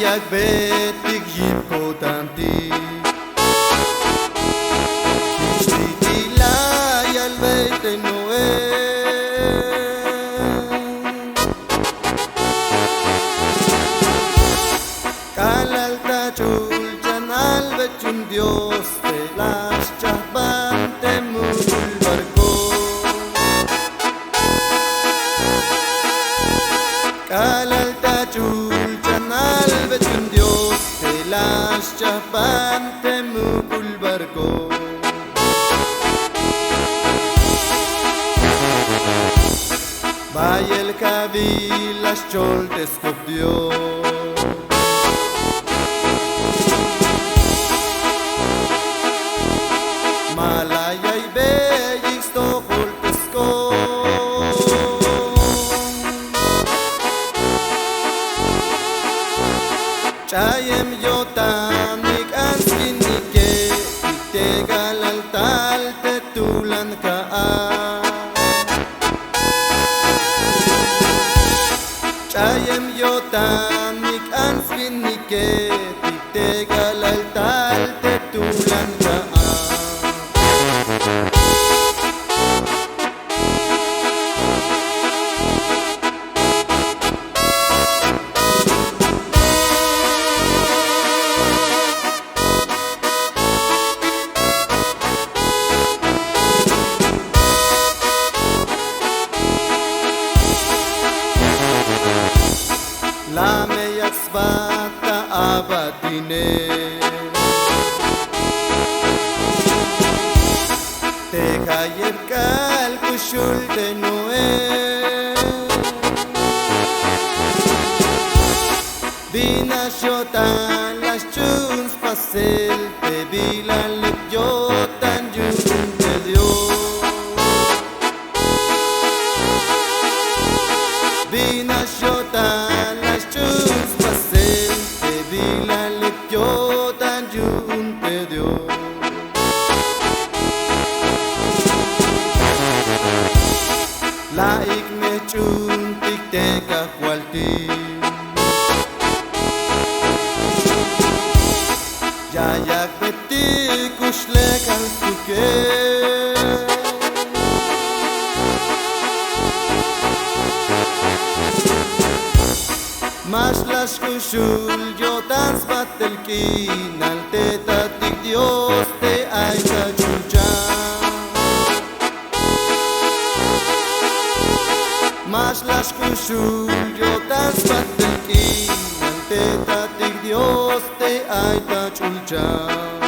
jak betik jipko tanti Tila yal beite noe Kalalta chulchan al bechun Dios te las chabante mul barco Kalalta chulchan al bechun Dios te las chabante mul barco Vaya el cabil las choltes copdió Malaya y bellisto holtesko Chayem yotanik anskinike Itegal al tal tetulan kaa Chayem yotanik anskinike Itegal al tal tetulan kaa Lame yaksvata abadine Teja yebkal kushul de noe Vina shotan las chuns pasel Te vilan lep yotan yun te dio Vina shotan las chuns pasel Te vilan lep yotan yun te dio Laik me chuntik te kakwalti Yayak beti kushlek al tuke Mas las kushul yotans batelkin Al tetatik Dios te ay kachuchan Mas las kushul yotans batelkin Al tetatik Dios te ay kachuchan